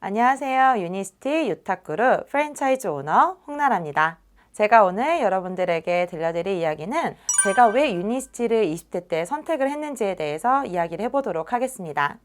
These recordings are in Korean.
안녕하세요. 유니스티 유탁그룹 프랜차이즈 오너 홍나라입니다. 제가 오늘 여러분들에게 들려드릴 이야기는 제가 왜 유니스티를 20대 때 선택을 했는지에 대해서 이야기를 해보도록 하겠습니다.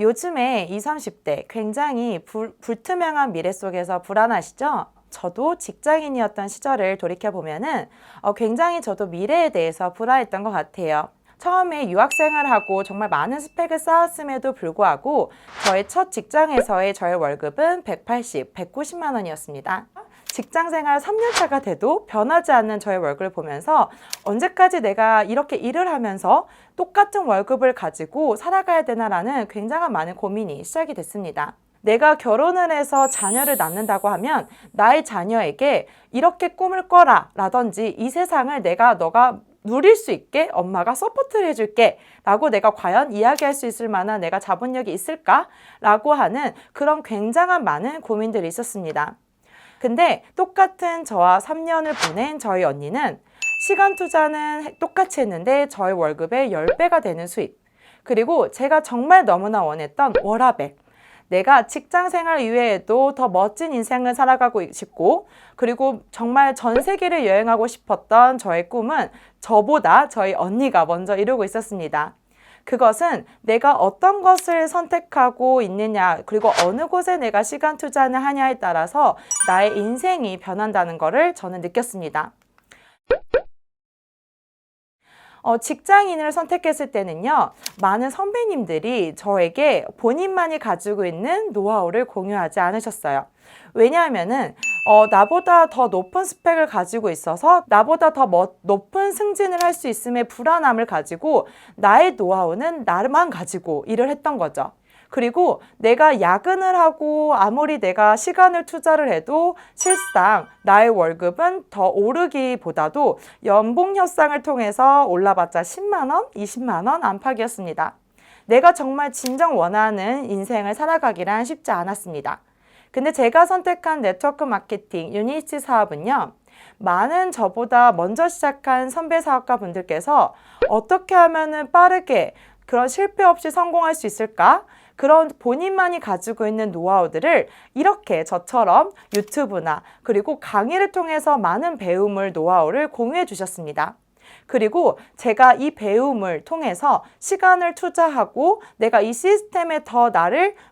요즘에 20, 30대 굉장히 불투명한 미래 속에서 불안하시죠? 저도 직장인이었던 시절을 돌이켜보면은 굉장히 저도 미래에 대해서 불안했던 것 같아요. 처음에 유학생활을 하고 정말 많은 스펙을 쌓았음에도 불구하고 저의 첫 직장에서의 저의 월급은 180, 190만 원이었습니다. 직장생활 3년차가 돼도 변하지 않는 저의 월급을 보면서 언제까지 내가 이렇게 일을 하면서 똑같은 월급을 가지고 살아가야 되나라는 굉장한 많은 고민이 시작이 됐습니다. 내가 결혼을 해서 자녀를 낳는다고 하면 나의 자녀에게 이렇게 꿈을 꿔라 라든지 이 세상을 너가 누릴 수 있게 엄마가 서포트를 해줄게 라고 내가 과연 이야기할 수 있을 만한 내가 자본력이 있을까? 라고 하는 그런 굉장한 많은 고민들이 있었습니다. 근데 똑같은 저와 3년을 보낸 저희 언니는 시간 투자는 똑같이 했는데 저희 월급의 10배가 되는 수입, 그리고 제가 정말 너무나 원했던 워라밸, 내가 직장 생활 이외에도 더 멋진 인생을 살아가고 싶고, 그리고 정말 전 세계를 여행하고 싶었던 저의 꿈은 저보다 저희 언니가 먼저 이루고 있었습니다. 그것은 내가 어떤 것을 선택하고 있느냐, 그리고 어느 곳에 내가 시간 투자를 하냐에 따라서 나의 인생이 변한다는 것을 저는 느꼈습니다. 직장인을 선택했을 때는요, 많은 선배님들이 저에게 본인만이 가지고 있는 노하우를 공유하지 않으셨어요. 왜냐하면은 나보다 더 높은 스펙을 가지고 있어서 나보다 더 높은 승진을 할 수 있음의 불안함을 가지고 나의 노하우는 나만 가지고 일을 했던 거죠. 그리고 내가 야근을 하고 아무리 내가 시간을 투자를 해도 실상 나의 월급은 더 오르기보다도 연봉 협상을 통해서 올라봤자 10만 원, 20만 원 안팎이었습니다. 내가 정말 진정 원하는 인생을 살아가기란 쉽지 않았습니다. 근데 제가 선택한 네트워크 마케팅 유니스티 사업은요, 많은 저보다 먼저 시작한 선배 사업가 분들께서 어떻게 하면은 빠르게 그런 실패 없이 성공할 수 있을까? 그런 본인만이 가지고 있는 노하우들을 이렇게 저처럼 유튜브나 그리고 강의를 통해서 많은 배움을, 노하우를 공유해 주셨습니다. 그리고 제가 이 배움을 통해서 시간을 투자하고 내가 이 시스템에 더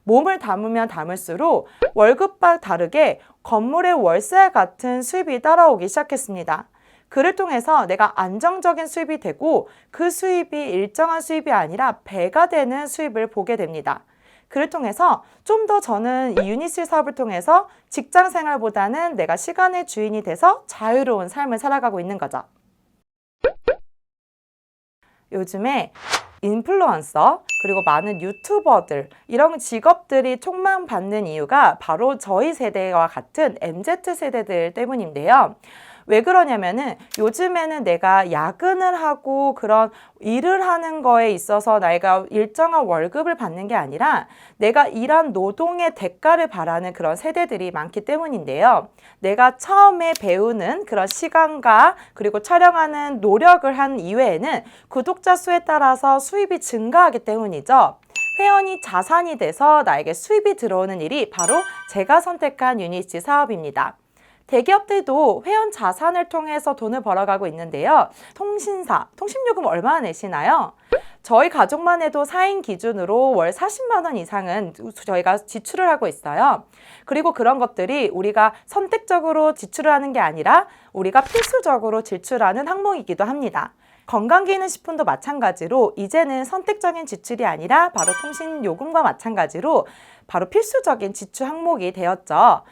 몸을 담으면 담을수록 월급과 다르게 건물의 월세 같은 수입이 따라오기 시작했습니다. 그를 통해서 내가 안정적인 수입이 되고 그 수입이 일정한 수입이 아니라 배가 되는 수입을 보게 됩니다. 그를 통해서 좀 더 저는 이 유니스티 사업을 통해서 직장 생활보다는 내가 시간의 주인이 돼서 자유로운 삶을 살아가고 있는 거죠. 요즘에 인플루언서 그리고 많은 유튜버들 이런 직업들이 촉망받는 이유가 바로 저희 세대와 같은 MZ 세대들 때문인데요. 왜 그러냐면은 요즘에는 내가 야근을 하고 그런 일을 하는 거에 있어서 내가 일정한 월급을 받는 게 아니라 내가 일한 노동의 대가를 바라는 그런 세대들이 많기 때문인데요. 내가 처음에 배우는 그런 시간과 그리고 촬영하는 노력을 한 이외에는 구독자 수에 따라서 수입이 증가하기 때문이죠. 회원이 자산이 돼서 나에게 수입이 들어오는 일이 바로 제가 선택한 유니스티 사업입니다. 대기업들도 회원 자산을 통해서 돈을 벌어가고 있는데요. 통신요금 얼마나 내시나요? 저희 가족만 해도 4인 기준으로 월 40만 원 이상은 저희가 지출을 하고 있어요. 그리고 그런 것들이 우리가 선택적으로 지출을 하는 게 아니라 우리가 필수적으로 지출하는 항목이기도 합니다. 건강기능식품도 마찬가지로 이제는 선택적인 지출이 아니라 바로 통신요금과 마찬가지로 바로 필수적인 지출 항목이 되었죠.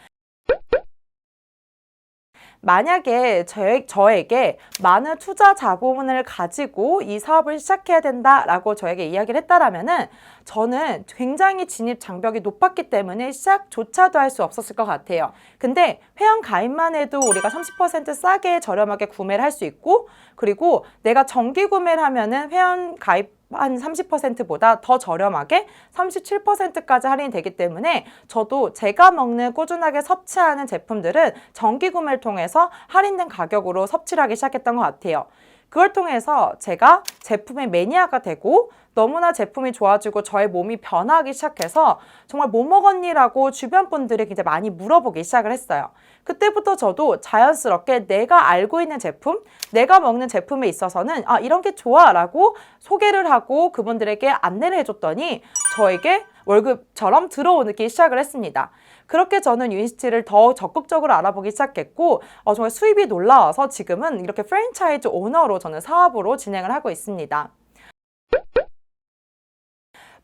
만약에 저에게 많은 투자 자본을 가지고 이 사업을 시작해야 된다라고 저에게 이야기를 했다라면은 저는 굉장히 진입 장벽이 높았기 때문에 시작조차도 할 수 없었을 것 같아요. 근데 회원 가입만 해도 우리가 30% 싸게 저렴하게 구매를 할 수 있고, 그리고 내가 정기 구매를 하면은 회원 가입 한 30%보다 더 저렴하게 37%까지 할인이 되기 때문에 저도 제가 먹는 꾸준하게 섭취하는 제품들은 정기 구매를 통해서 할인된 가격으로 섭취를 하기 시작했던 것 같아요. 그걸 통해서 제가 제품의 매니아가 되고 너무나 제품이 좋아지고 저의 몸이 변하기 시작해서 정말 뭐 먹었니?라고 주변 분들이 굉장히 많이 물어보기 시작을 했어요. 그때부터 저도 자연스럽게 내가 알고 있는 제품, 내가 먹는 제품에 있어서는 이런 게 좋아 라고 소개를 하고 그분들에게 안내를 해줬더니 저에게 월급처럼 들어오기 시작을 했습니다. 그렇게 저는 유니스티를 더 적극적으로 알아보기 시작했고 정말 수입이 놀라워서 지금은 이렇게 프랜차이즈 오너로 저는 사업으로 진행을 하고 있습니다.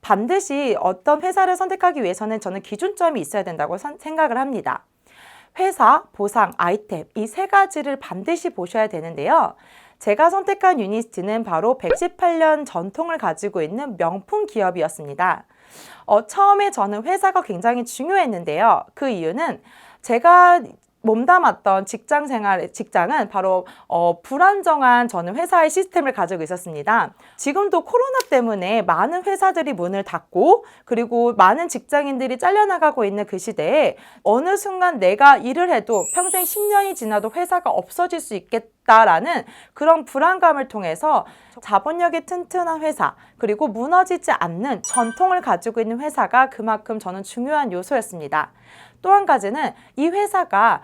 반드시 어떤 회사를 선택하기 위해서는 저는 기준점이 있어야 된다고 생각을 합니다. 회사, 보상, 아이템 이 세 가지를 반드시 보셔야 되는데요. 제가 선택한 유니스티는 바로 118년 전통을 가지고 있는 명품 기업이었습니다. 처음에 저는 회사가 굉장히 중요했는데요. 그 이유는 제가 몸담았던 직장은 바로 불안정한 저는 회사의 시스템을 가지고 있었습니다. 지금도 코로나 때문에 많은 회사들이 문을 닫고 그리고 많은 직장인들이 잘려나가고 있는 그 시대에 어느 순간 내가 일을 해도 평생 10년이 지나도 회사가 없어질 수 있겠다라는 그런 불안감을 통해서 자본력이 튼튼한 회사 그리고 무너지지 않는 전통을 가지고 있는 회사가 그만큼 저는 중요한 요소였습니다. 또 한 가지는 이 회사가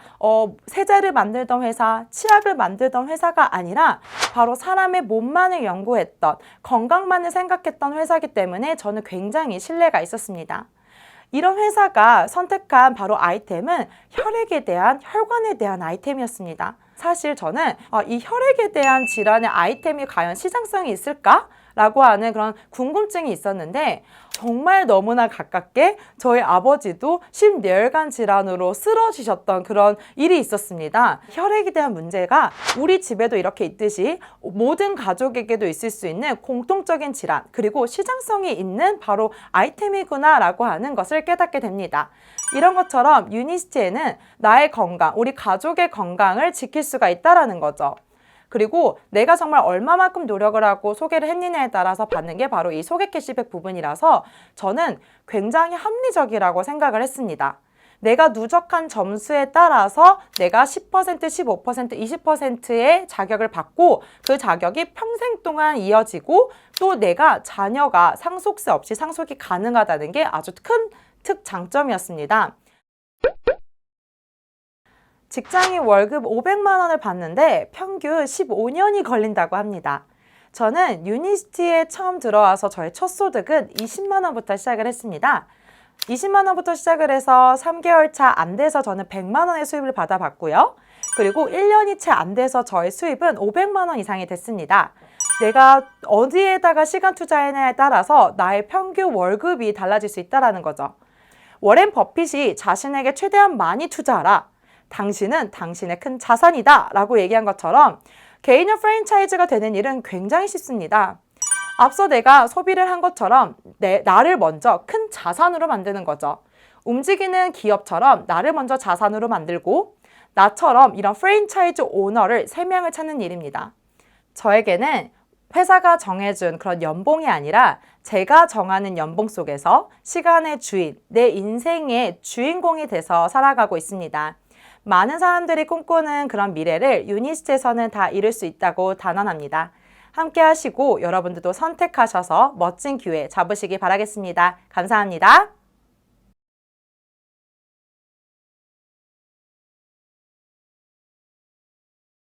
세제를 만들던 회사, 치약을 만들던 회사가 아니라 바로 사람의 몸만을 연구했던 건강만을 생각했던 회사이기 때문에 저는 굉장히 신뢰가 있었습니다. 이런 회사가 선택한 바로 아이템은 혈관에 대한 아이템이었습니다. 사실 저는 이 혈액에 대한 질환의 아이템이 과연 시장성이 있을까? 라고 하는 그런 궁금증이 있었는데 정말 너무나 가깝게 저희 아버지도 심뇌혈관 질환으로 쓰러지셨던 그런 일이 있었습니다. 혈액에 대한 문제가 우리 집에도 이렇게 있듯이 모든 가족에게도 있을 수 있는 공통적인 질환 그리고 시장성이 있는 바로 아이템이구나 라고 하는 것을 깨닫게 됩니다. 이런 것처럼 유니스티에는 나의 건강, 우리 가족의 건강을 지킬 수가 있다는 거죠. 그리고 내가 정말 얼마만큼 노력을 하고 소개를 했느냐에 따라서 받는 게 바로 이 소개 캐시백 부분이라서 저는 굉장히 합리적이라고 생각을 했습니다. 내가 누적한 점수에 따라서 내가 10%, 15%, 20%의 자격을 받고 그 자격이 평생 동안 이어지고 또 내가 자녀가 상속세 없이 상속이 가능하다는 게 아주 큰 특장점이었습니다. 직장인 월급 500만 원을 받는데 평균 15년이 걸린다고 합니다. 저는 유니스티에 처음 들어와서 저의 첫 소득은 20만 원부터 시작을 했습니다. 20만 원부터 시작을 해서 3개월 차 안 돼서 저는 100만 원의 수입을 받아봤고요. 그리고 1년이 채 안 돼서 저의 수입은 500만 원 이상이 됐습니다. 내가 어디에다가 시간 투자했냐에 따라서 나의 평균 월급이 달라질 수 있다는 거죠. 워렌 버핏이 자신에게 최대한 많이 투자하라. 당신은 당신의 큰 자산이다 라고 얘기한 것처럼 개인형 프랜차이즈가 되는 일은 굉장히 쉽습니다. 앞서 내가 소비를 한 것처럼 나를 먼저 큰 자산으로 만드는 거죠. 움직이는 기업처럼 나를 먼저 자산으로 만들고 나처럼 이런 프랜차이즈 오너를 3명을 찾는 일입니다. 저에게는 회사가 정해준 그런 연봉이 아니라 제가 정하는 연봉 속에서 시간의 주인, 내 인생의 주인공이 돼서 살아가고 있습니다. 많은 사람들이 꿈꾸는 그런 미래를 유니스트에서는 다 이룰 수 있다고 단언합니다. 함께 하시고 여러분들도 선택하셔서 멋진 기회 잡으시기 바라겠습니다. 감사합니다.